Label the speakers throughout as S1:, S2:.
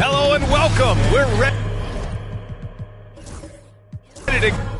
S1: Hello and welcome. We're ready to...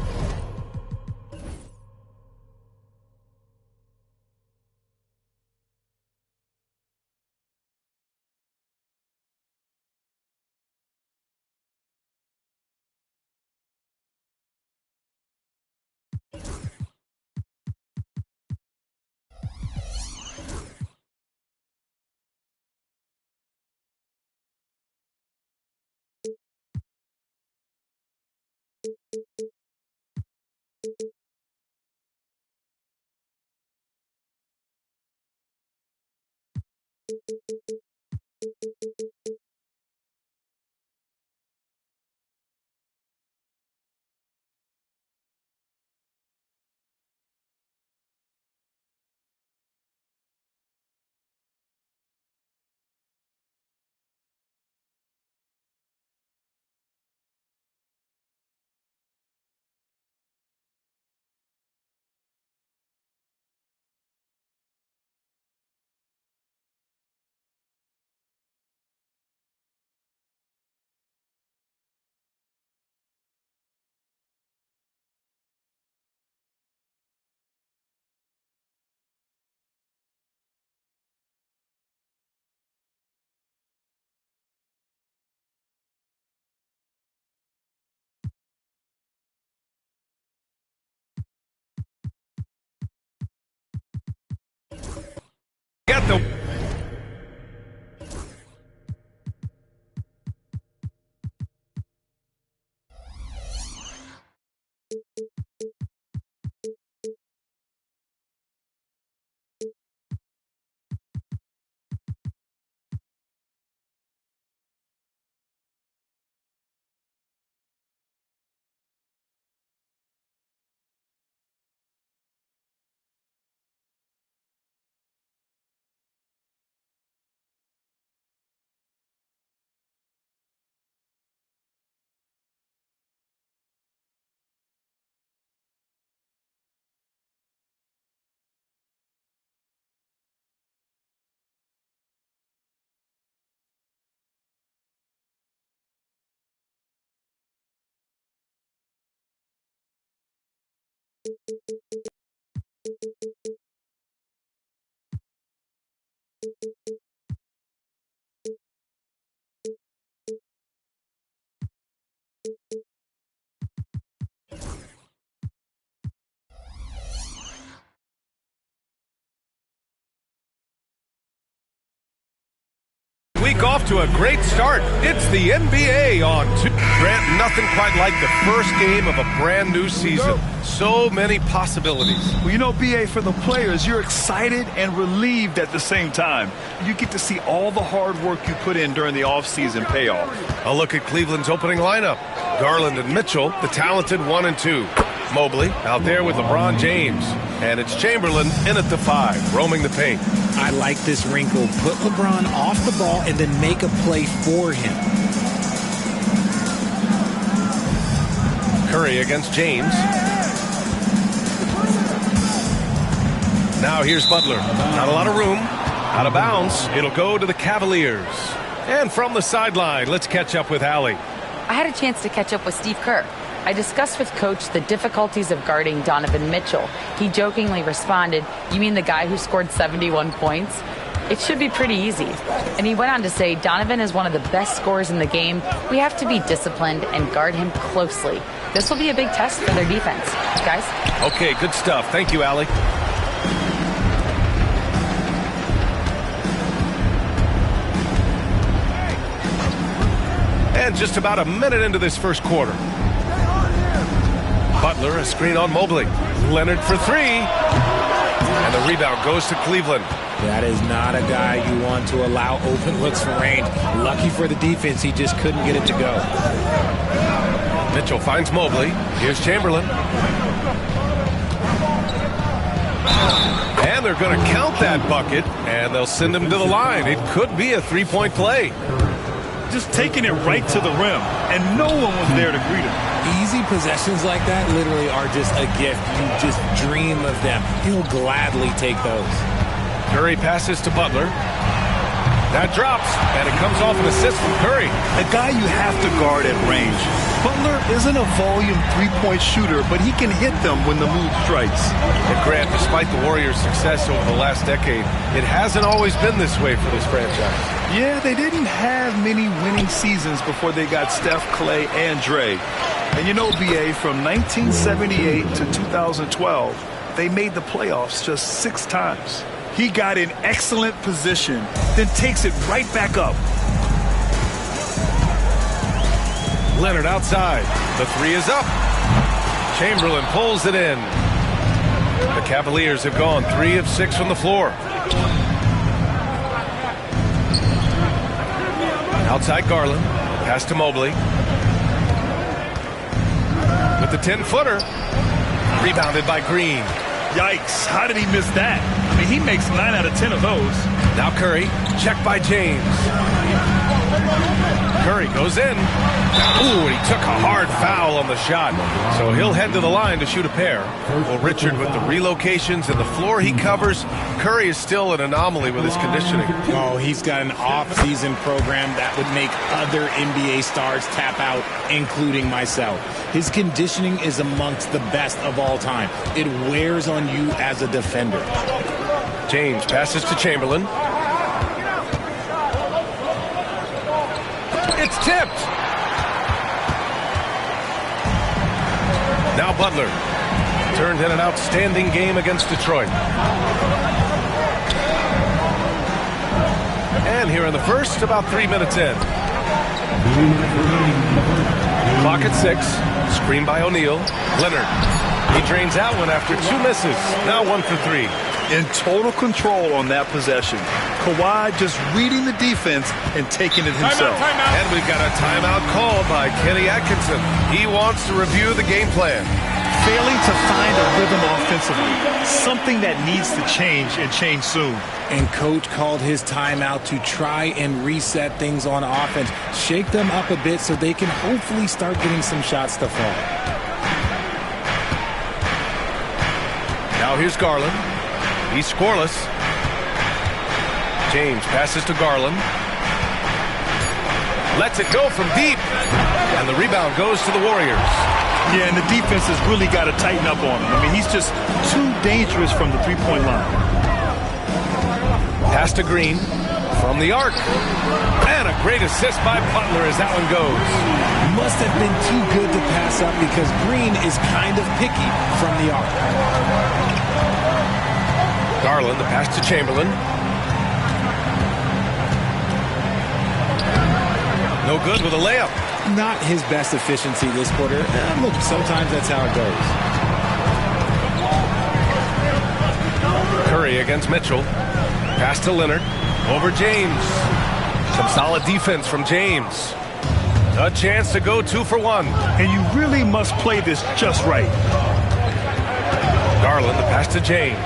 S1: Got the... Week off to a great start. It's the NBA on two. Grant, nothing quite like the first game of a brand new season. So many possibilities.
S2: Well, you know, BA, for the players, you're excited and relieved at the same time. You get to see all the hard work you put in during the offseason pay off.
S1: A look at Cleveland's opening lineup. Garland and Mitchell, the talented 1 and 2. Mobley out there with LeBron James. And it's Chamberlain in at the 5, roaming the paint.
S3: I like this wrinkle. Put LeBron off the ball and then make a play for him.
S1: Curry against James. Now here's Butler. Not a lot of room. Out of bounds. It'll go to the Cavaliers. And from the sideline, let's catch up with Allie.
S4: I had a chance to catch up with Steve Kerr. I discussed with Coach the difficulties of guarding Donovan Mitchell. He jokingly responded, "You mean the guy who scored 71 points? It should be pretty easy." And he went on to say, "Donovan is one of the best scorers in the game. We have to be disciplined and guard him closely. This will be a big test for their defense." Guys?
S1: Okay, good stuff. Thank you, Allie. And just about a minute into this first quarter. Butler, a screen on Mobley. Leonard for 3. And the rebound goes to Cleveland.
S3: That is not a guy you want to allow open looks for range. Lucky for the defense, he just couldn't get it to go.
S1: Mitchell finds Mobley. Here's Chamberlain. And they're going to count that bucket, and they'll send him to the line. It could be a three-point play.
S2: Just taking it right to the rim, and no one was there to greet him.
S3: Easy possessions like that literally are just a gift. You just dream of them. He'll gladly take those.
S1: Curry passes to Butler. That drops, and it comes off an assist from Curry.
S2: A guy you have to guard at range. Butler isn't a volume three-point shooter, but he can hit them when the mood strikes.
S1: And Grant, despite the Warriors' success over the last decade, it hasn't always been this way for this franchise.
S2: Yeah, they didn't have many winning seasons before they got Steph, Clay, and Dre. And you know, BA, from 1978 to 2012, they made the playoffs just 6 times. He got in excellent position, then takes it right back up.
S1: Leonard outside. The 3 is up. Chamberlain pulls it in. The Cavaliers have gone 3 of 6 from the floor. Outside Garland. Pass to Mobley. With the 10-footer. Rebounded by Green.
S2: Yikes, how did he miss that? I mean, he makes 9 out of 10 of those.
S1: Now Curry, checked by James. Curry goes in. Ooh, and he took a hard foul on the shot. So he'll head to the line to shoot a pair. Well, Richard, with the relocations and the floor he covers, Curry is still an anomaly with his conditioning.
S3: Oh, he's got an off-season program that would make other NBA stars tap out, including myself. His conditioning is amongst the best of all time. It wears on you as a defender.
S1: James passes to Chamberlain. It's tipped. Now Butler turned in an outstanding game against Detroit. And here in the first, about 3 minutes in. Clock at 6. Screen by O'Neal. Leonard. He drains that one after 2 misses. Now 1 for 3.
S2: In total control on that possession. Kawhi just reading the defense and taking it himself.
S1: Timeout. And we've got a timeout called by Kenny Atkinson. He wants to review the game plan.
S2: Failing to find a rhythm offensively. Something that needs to change and change soon.
S3: And coach called his timeout to try and reset things on offense. Shake them up a bit so they can hopefully start getting some shots to fall.
S1: Now here's Garland. He's scoreless. James passes to Garland. Lets it go from deep. And the rebound goes to the Warriors.
S2: Yeah, and the defense has really got to tighten up on him. I mean, he's just too dangerous from the three-point line.
S1: Pass to Green from the arc. And a great assist by Butler as that one goes.
S3: Must have been too good to pass up because Green is kind of picky from the arc.
S1: Garland, the pass to Chamberlain. No good with a layup.
S3: Not his best efficiency this quarter. Look, sometimes that's how it goes.
S1: Curry against Mitchell. Pass to Leonard. Over James. Some solid defense from James. A chance to go 2 for 1.
S2: And you really must play this just right.
S1: Garland, the pass to James.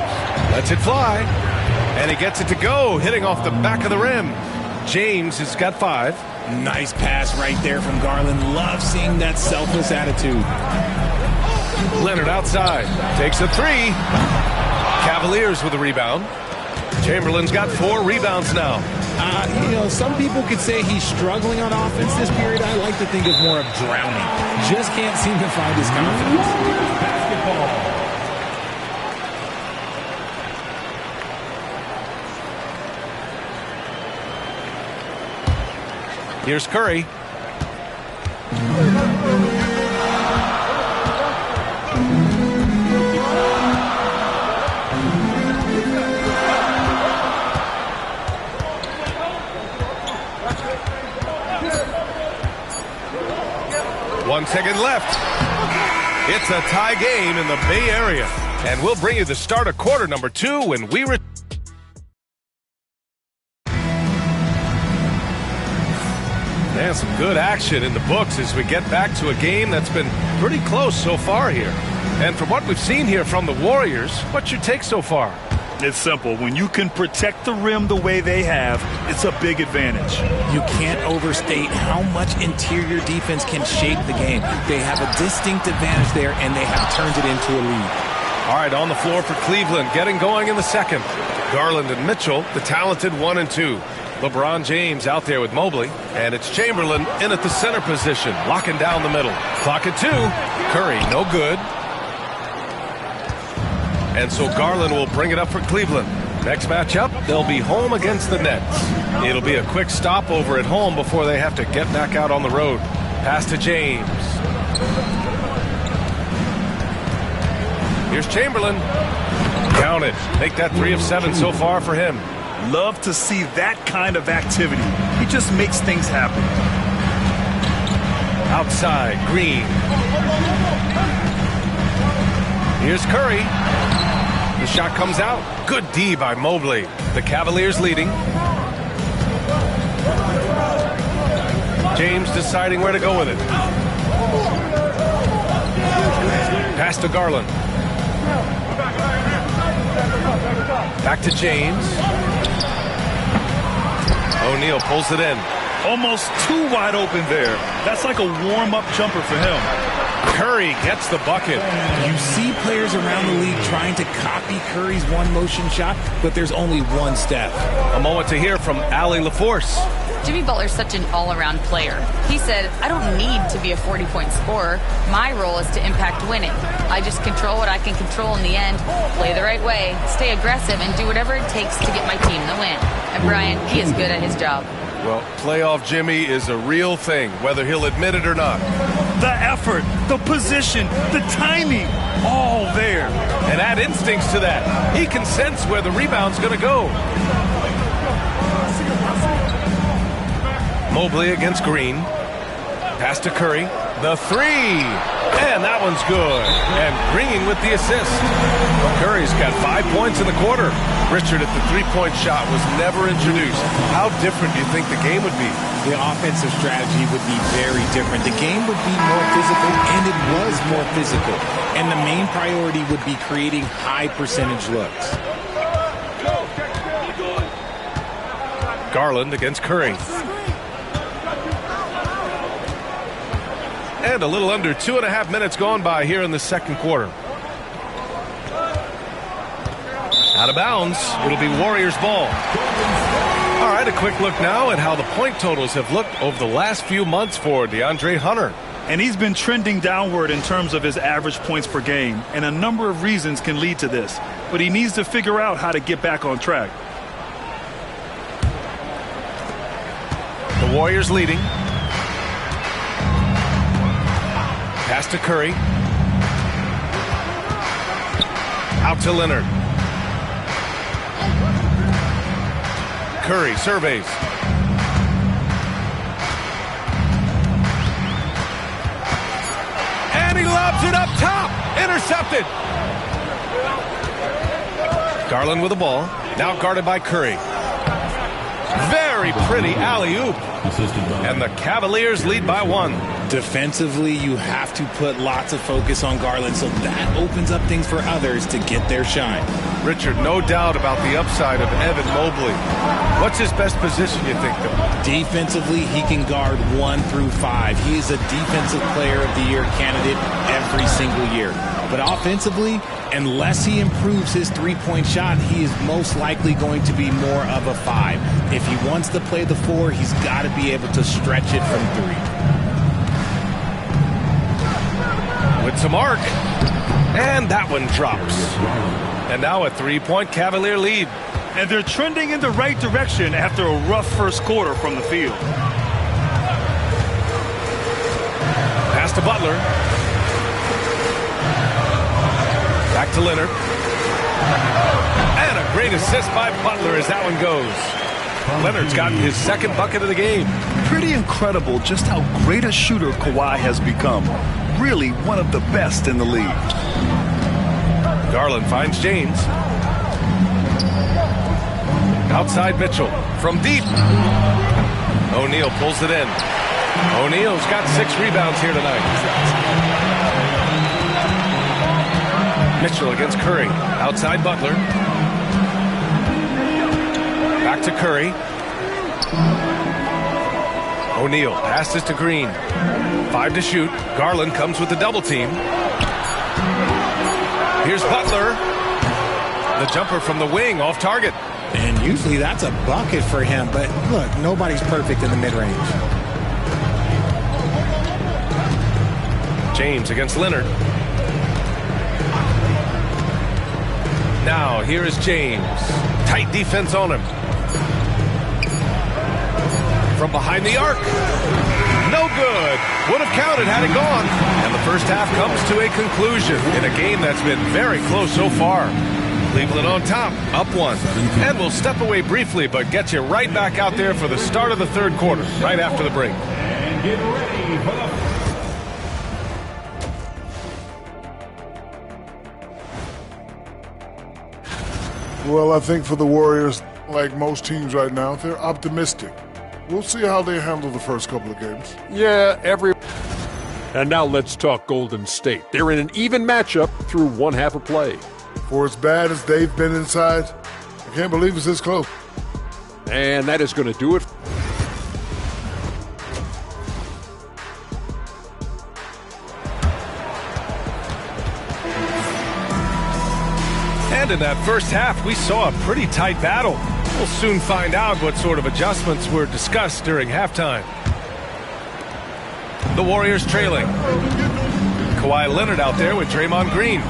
S1: Lets it fly. And he gets it to go, hitting off the back of the rim. James has got 5.
S3: Nice pass right there from Garland. Love seeing that selfless attitude.
S1: Leonard outside. Takes a 3. Cavaliers with a rebound. Chamberlain's got 4 rebounds now.
S3: You know, some people could say he's struggling on offense this period. I like to think of more of drowning. Just can't seem to find his confidence. Basketball.
S1: Here's Curry. One second left. It's a tie game in the Bay Area. And we'll bring you the start of quarter number 2 when we return. And some good action in the books as we get back to a game that's been pretty close so far here. And from what we've seen here from the Warriors, what's your take so far?
S2: It's simple. When you can protect the rim the way they have, it's a big advantage.
S3: You can't overstate how much interior defense can shape the game. They have a distinct advantage there, and they have turned it into a lead.
S1: All right, on the floor for Cleveland, getting going in the second. Garland and Mitchell, the talented 1 and 2. LeBron James out there with Mobley, and it's Chamberlain in at the center position, locking down the middle. Clock at 2. Curry, no good. And so Garland will bring it up for Cleveland. Next matchup, they'll be home against the Nets. It'll be a quick stopover at home before they have to get back out on the road. Pass to James. Here's Chamberlain. Count it. Make that 3 of 7 so far for him.
S2: Love to see that kind of activity. He just makes things happen.
S1: Outside, Green. Here's Curry. The shot comes out. Good D by Mobley. The Cavaliers leading. James deciding where to go with it. Pass to Garland. Back to James. O'Neal pulls it in.
S2: Almost too wide open there. That's like a warm-up jumper for him.
S1: Curry gets the bucket.
S3: You see players around the league trying to copy Curry's one-motion shot, but there's only one step.
S1: A moment to hear from Allie LaForce.
S4: Jimmy Butler's such an all-around player. He said, I don't need to be a 40-point scorer. My role is to impact winning. I just control what I can control in the end, play the right way, stay aggressive, and do whatever it takes to get my team the win. And Brian, he is good at his job.
S1: Well, playoff Jimmy is a real thing, whether he'll admit it or not.
S2: The effort, the position, the timing, all there.
S1: And add instincts to that. He can sense where the rebound's going to go. Mobley against Green. Pass to Curry. The 3. And that one's good. And Green with the assist. Curry's got 5 points in the quarter. Richard at the three-point shot was never introduced. How different do you think the game would be?
S3: The offensive strategy would be very different. The game would be more physical, and it was more physical. And the main priority would be creating high-percentage looks.
S1: Garland against Curry. And a little under 2.5 minutes gone by here in the second quarter. Out of bounds. It'll be Warriors ball. All right, a quick look now at how the point totals have looked over the last few months for DeAndre Hunter.
S2: And he's been trending downward in terms of his average points per game. And a number of reasons can lead to this. But he needs to figure out how to get back on track.
S1: The Warriors leading. Pass to Curry. Out to Leonard. Curry surveys. And he lobs it up top. Intercepted. Garland with the ball. Now guarded by Curry. Very pretty alley-oop. And the Cavaliers lead by 1.
S3: Defensively, you have to put lots of focus on Garland, so that opens up things for others to get their shine.
S1: Richard, no doubt about the upside of Evan Mobley. What's his best position, you think, though?
S3: Defensively, he can guard 1 through 5. He is a Defensive Player of the Year candidate every single year. But offensively, unless he improves his three-point shot, he is most likely going to be more of a 5. If he wants to play the 4, he's got to be able to stretch it from 3.
S1: With some arc. And that one drops. And now a 3-point Cavalier lead.
S2: And they're trending in the right direction after a rough first quarter from the field.
S1: Pass to Butler. Back to Leonard. And a great assist by Butler as that one goes. Leonard's gotten his second bucket of the game.
S2: Pretty incredible just how great a shooter Kawhi has become. Really one of the best in the league.
S1: Garland finds James. Outside Mitchell. From deep. O'Neal pulls it in. O'Neal's got 6 rebounds here tonight. Mitchell against Curry. Outside Butler. Back to Curry. O'Neal passes to Green. 5 to shoot. Garland comes with the double team. Here's Butler. The jumper from the wing off target.
S3: And Usually that's a bucket for him, but look, nobody's perfect in the mid-range.
S1: James against Leonard. Now, here is James. Tight defense on him. From behind the arc. No good. Would have counted had it gone. And the first half comes to a conclusion in a game that's been very close so far. Cleveland on top, up one. And we'll step away briefly, but get you right back out there for the start of the third quarter, right after the break.
S5: And get ready for the...
S6: Well, I think for the Warriors, like most teams right now, they're optimistic. We'll see how they handle the first couple of games.
S7: Yeah, And now let's talk Golden State. They're in an even matchup through one half of play.
S6: For as bad as they've been inside, I can't believe it's this close.
S7: And that is going to do it.
S1: And in that first half, we saw a pretty tight battle. We'll soon find out what sort of adjustments were discussed during halftime. The Warriors trailing. Kawhi Leonard out there with Draymond Green.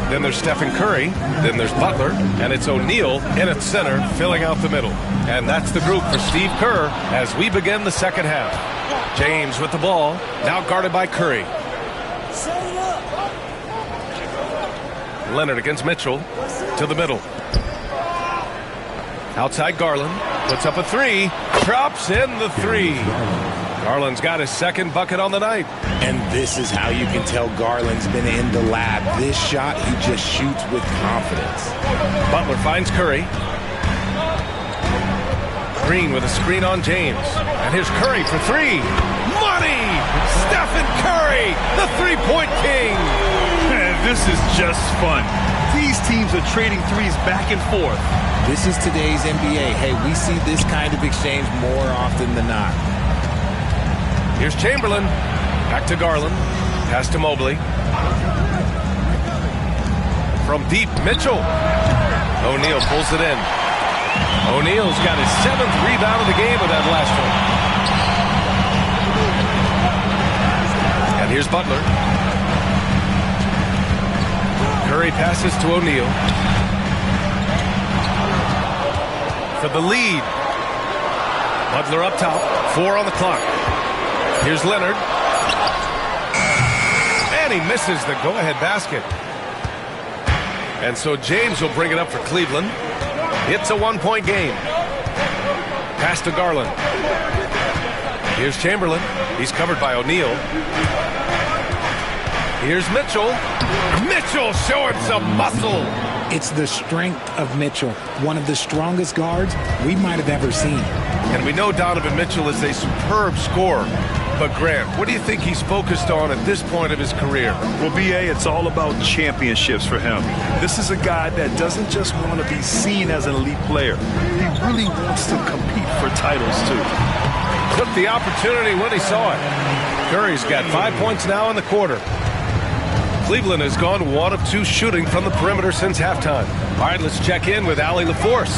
S1: Then there's Stephen Curry. Then there's Butler. And it's O'Neal in at center, filling out the middle. And that's the group for Steve Kerr as we begin the second half. James with the ball, now guarded by Curry. Leonard against Mitchell, to the middle. Outside Garland, puts up a three, drops in the three. Garland's got his second bucket on the night.
S3: And this is how you can tell Garland's been in the lab. This shot, he just shoots with confidence.
S1: Butler finds Curry. Green with a screen on James. And here's Curry for three. Money! Stephen Curry, the three-point king.
S2: Man, this is just fun. These teams are trading threes back and forth.
S3: This is today's NBA. Hey, we see this kind of exchange more often than not.
S1: Here's Chamberlain. Back to Garland. Pass to Mobley. From deep, Mitchell. O'Neal pulls it in. O'Neal's got his 7th rebound of the game with that last one. And here's Butler. Curry passes to O'Neal. For the lead. Butler up top. 4 on the clock. Here's Leonard. And he misses the go-ahead basket. And so James will bring it up for Cleveland. It's a one-point game. Pass to Garland. Here's Chamberlain. He's covered by O'Neal. Here's Mitchell. Mitchell showing some muscle.
S3: It's the strength of Mitchell, one of the strongest guards we might have ever seen.
S1: And we know Donovan Mitchell is a superb scorer. But Grant, what do you think he's focused on at this point of his career?
S2: Well, B.A., it's all about championships for him. This is a guy that doesn't just want to be seen as an elite player. He really wants to compete for titles, too.
S1: Took the opportunity when he saw it. Curry's got 5 points now in the quarter. Cleveland has gone 1 of 2 shooting from the perimeter since halftime. All right, let's check in with Allie LaForce.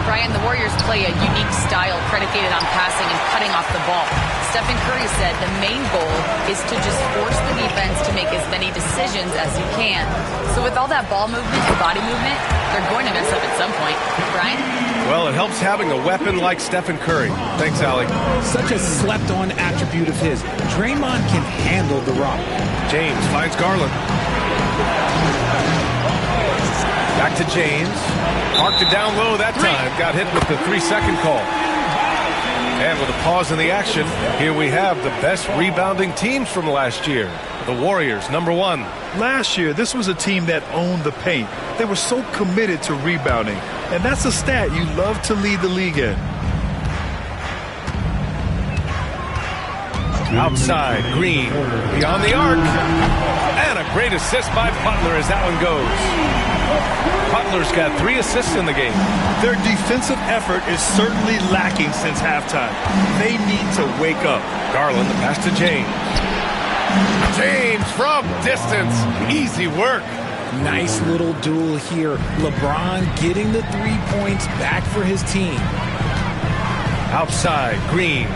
S4: Brian, the Warriors play a unique style predicated on passing and cutting off the ball. Stephen Curry said the main goal is to just force the defense to make as many decisions as you can. So with all that ball movement and body movement, they're going to mess up at some point. Brian?
S1: Well, it helps having a weapon like Stephen Curry. Thanks, Allie.
S3: Such a slept-on attribute of his. Draymond can handle the rock.
S1: James finds Garland. Back to James. Marked it down low that time. Got hit with the 3-second call. And with a pause in the action, here we have the best rebounding teams from last year. The Warriors, number 1.
S2: Last year, this was a team that owned the paint. They were so committed to rebounding. And that's a stat you love to lead the league in.
S1: Outside, Green, beyond the arc. And a great assist by Butler as that one goes. Butler's got 3 assists in the game.
S2: Their defensive effort is certainly lacking since halftime. They need to wake up.
S1: Garland, the pass to James. James from distance. Easy work.
S3: Nice little duel here. LeBron getting the 3 points back for his team.
S1: Outside, Green.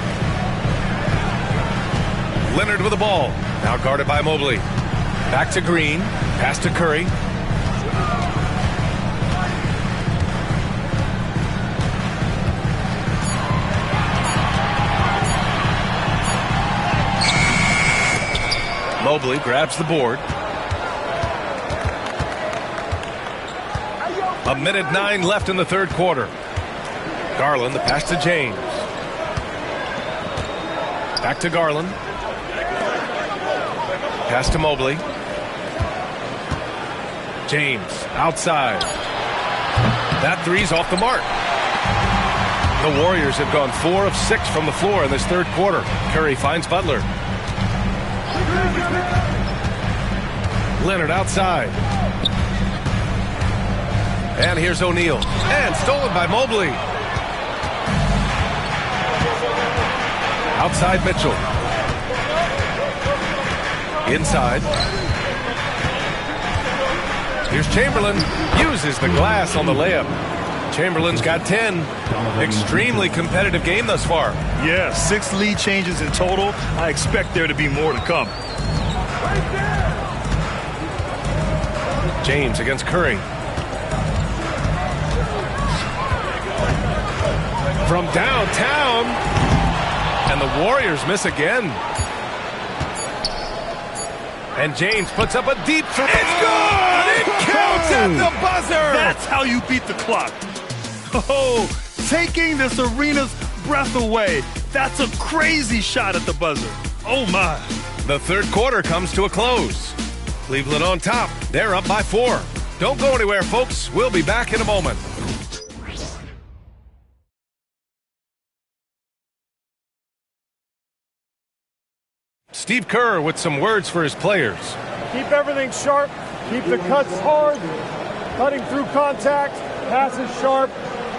S1: Leonard with the ball. Now guarded by Mobley. Back to Green. Pass to Curry. Mobley grabs the board. 1:09 left in the third quarter. Garland, the pass to James. Back to Garland. Pass to Mobley. James outside. That three's off the mark. The Warriors have gone 4 of 6 from the floor in this third quarter. Curry finds Butler. Leonard outside. And here's O'Neal. And stolen by Mobley. Outside Mitchell. Inside. Here's Chamberlain. Uses the glass on the layup. Chamberlain's got 10. Extremely competitive game thus far.
S2: Yeah, 6 lead changes in total. I expect there to be more to come.
S1: James against Curry. From downtown. And the Warriors miss again. And James puts up a deep three. It's good! It counts at the buzzer!
S2: That's how you beat the clock. Oh, taking this arena's breath away. That's a crazy shot at the buzzer. Oh, my.
S1: The third quarter comes to a close. Cleveland on top. They're up by 4. Don't go anywhere, folks. We'll be back in a moment. Steve Kerr with some words for his players.
S8: Keep everything sharp. Keep the cuts hard. Cutting through contact. Passes sharp.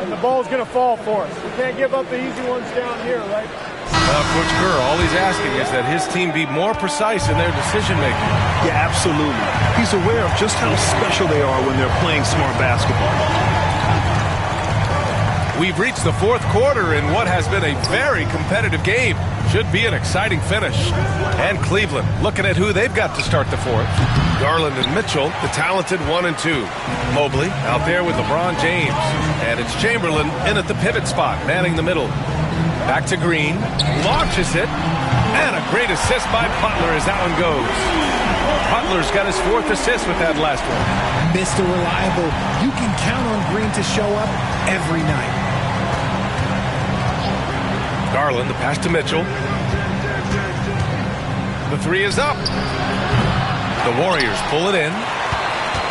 S8: And the ball's going to fall for us. We can't give up the easy ones down here, right?
S1: Coach Kerr, all he's asking is that his team be more precise in their decision-making.
S2: Yeah, absolutely. He's aware of just how special they are when they're playing smart basketball.
S1: We've reached the fourth quarter in what has been a very competitive game. Should be an exciting finish. And Cleveland, looking at who they've got to start the fourth. Garland and Mitchell, the talented 1 and 2. Mobley out there with LeBron James. And it's Chamberlain in at the pivot spot, manning the middle. Back to Green, launches it, and a great assist by Butler as that one goes. Butler's got his 4th assist with that last one.
S3: Mr. Reliable, you can count on Green to show up every night.
S1: Garland, the pass to Mitchell. The 3 is up. The Warriors pull it in.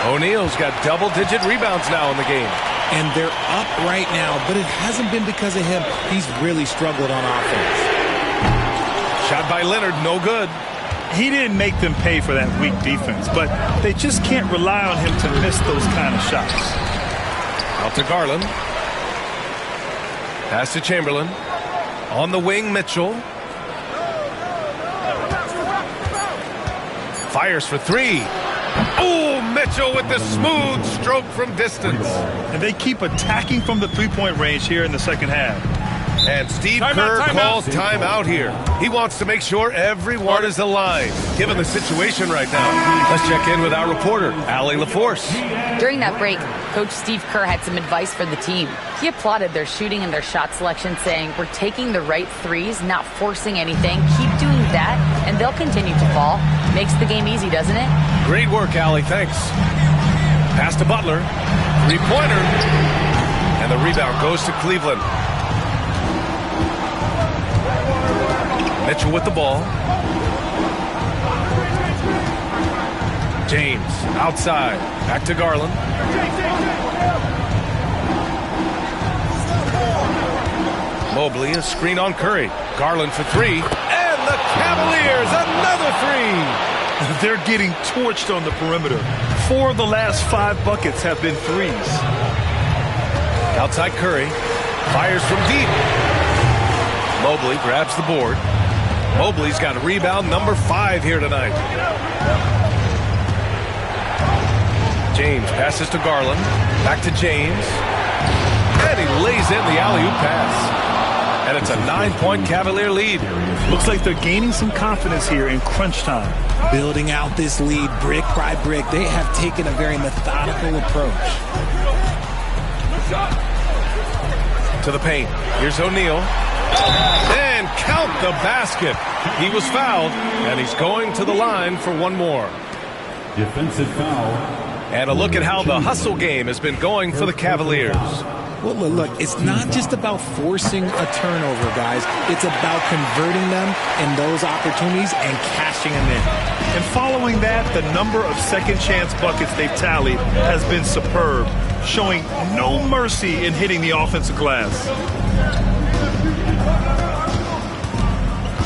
S1: O'Neal's got double-digit rebounds now in the game.
S3: And they're up right now, but it hasn't been because of him. He's really struggled on offense.
S1: Shot by Leonard, no good.
S2: He didn't make them pay for that weak defense, but they just can't rely on him to miss those kind of shots.
S1: Out to Garland. Pass to Chamberlain. On the wing, Mitchell. Fires for 3. Oh, Mitchell with the smooth stroke from distance.
S2: And they keep attacking from the three-point range here in the second half.
S1: And Steve Kerr calls timeout here. He wants to make sure everyone is aligned, given the situation right now. Let's check in with our reporter, Allie LaForce.
S4: During that break, Coach Steve Kerr had some advice for the team. He applauded their shooting and their shot selection, saying, "We're taking the right threes, not forcing anything. Keep doing that, and they'll continue to fall." Makes the game easy, doesn't it?
S1: Great work, Allie. Thanks. Pass to Butler. Three-pointer. And the rebound goes to Cleveland. Mitchell with the ball. James outside. Back to Garland. Mobley, a screen on Curry. Garland for 3. And the Cavaliers, another 3.
S2: They're getting torched on the perimeter. 4 of the last 5 buckets have been threes.
S1: Outside Curry. Fires from deep. Mobley grabs the board. Mobley's got rebound number 5 here tonight. James passes to Garland. Back to James. And he lays in the alley-oop pass. And it's a 9-point Cavalier lead.
S2: Looks like they're gaining some confidence here in crunch time.
S3: Building out this lead brick by brick. They have taken a very methodical approach.
S1: To the paint. Here's O'Neal. And count the basket. He was fouled, and he's going to the line for one more.
S5: Defensive foul.
S1: And a look at how the hustle game has been going for the Cavaliers.
S3: Well, look, it's not just about forcing a turnover, guys. It's about converting them in those opportunities and cashing them in.
S2: And following that, the number of second chance buckets they've tallied has been superb, showing no mercy in hitting the offensive glass.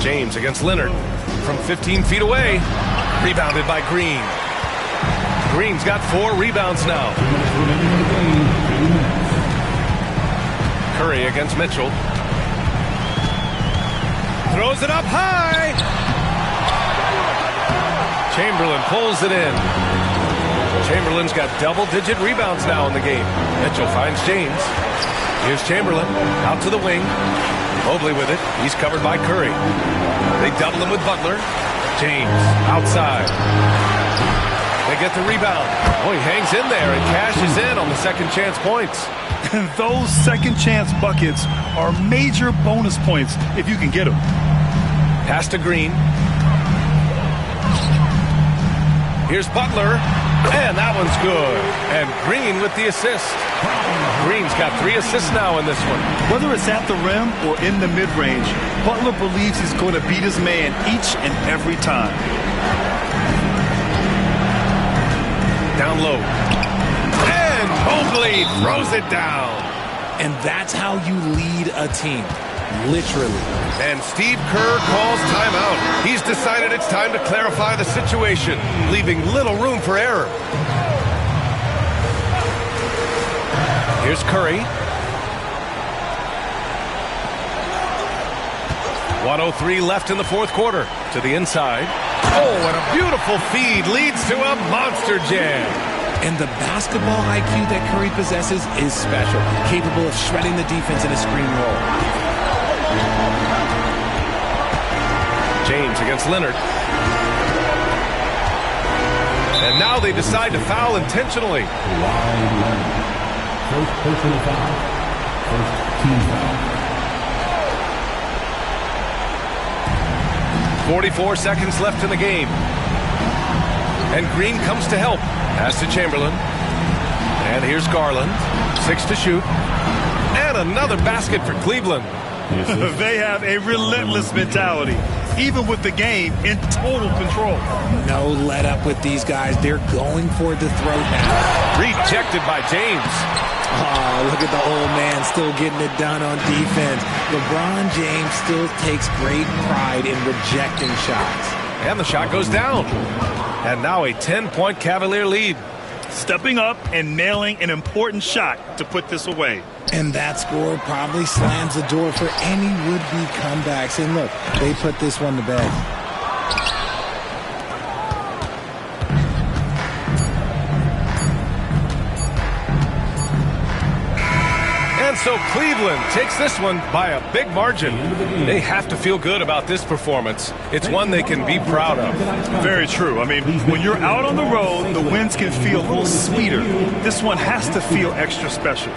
S1: James against Leonard from 15 feet away. Rebounded by Green. Green's got 4 rebounds now. Curry against Mitchell. Throws it up high. Chamberlain pulls it in. Chamberlain's got double-digit rebounds now in the game. Mitchell finds James. Here's Chamberlain out to the wing. Mobley with it. He's covered by Curry. They double him with Butler. James outside. They get the rebound. Oh, he hangs in there and cashes in on the second chance points.
S2: And those second chance buckets are major bonus points if you can get them.
S1: Pass to Green. Here's Butler. And that one's good. And Green with the assist. Green's got 3 assists now in this one.
S2: Whether it's at the rim or in the mid-range, Butler believes he's going to beat his man each and every time.
S1: Down low. And Mobley throws it down.
S3: And that's how you lead a team. Literally.
S1: And Steve Kerr calls timeout. He's decided it's time to clarify the situation, leaving little room for error. Here's Curry. 1:03 left in the fourth quarter. To the inside. Oh, and a beautiful feed leads to a monster jam.
S3: And the basketball IQ that Curry possesses is special, capable of shredding the defense in a screen roll.
S1: James against Leonard. And now they decide to foul intentionally.
S5: First personal foul. First team foul.
S1: 44 seconds left in the game. And Green comes to help. Pass to Chamberlain. And here's Garland. 6 to shoot. And another basket for Cleveland.
S2: They have a relentless mentality, even with the game in total control.
S3: No let up with these guys. They're going for the throat now.
S1: Rejected by James.
S3: Oh, look at the old man still getting it done on defense. LeBron James still takes great pride in rejecting shots.
S1: And the shot goes down. And now a 10-point Cavalier lead.
S2: Stepping up and nailing an important shot to put this away.
S3: And that score probably slams the door for any would-be comebacks. And look, they put this one to bed.
S1: And so Cleveland takes this one by a big margin. They have to feel good about this performance. It's one they can be proud of.
S2: Very true. I mean, when you're out on the road, the wins can feel a little sweeter. This one has to feel extra special.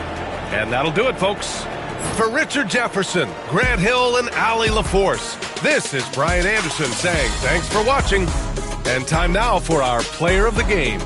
S1: And that'll do it, folks. For Richard Jefferson, Grant Hill, and Allie LaForce, this is Brian Anderson saying thanks for watching. And time now for our player of the game.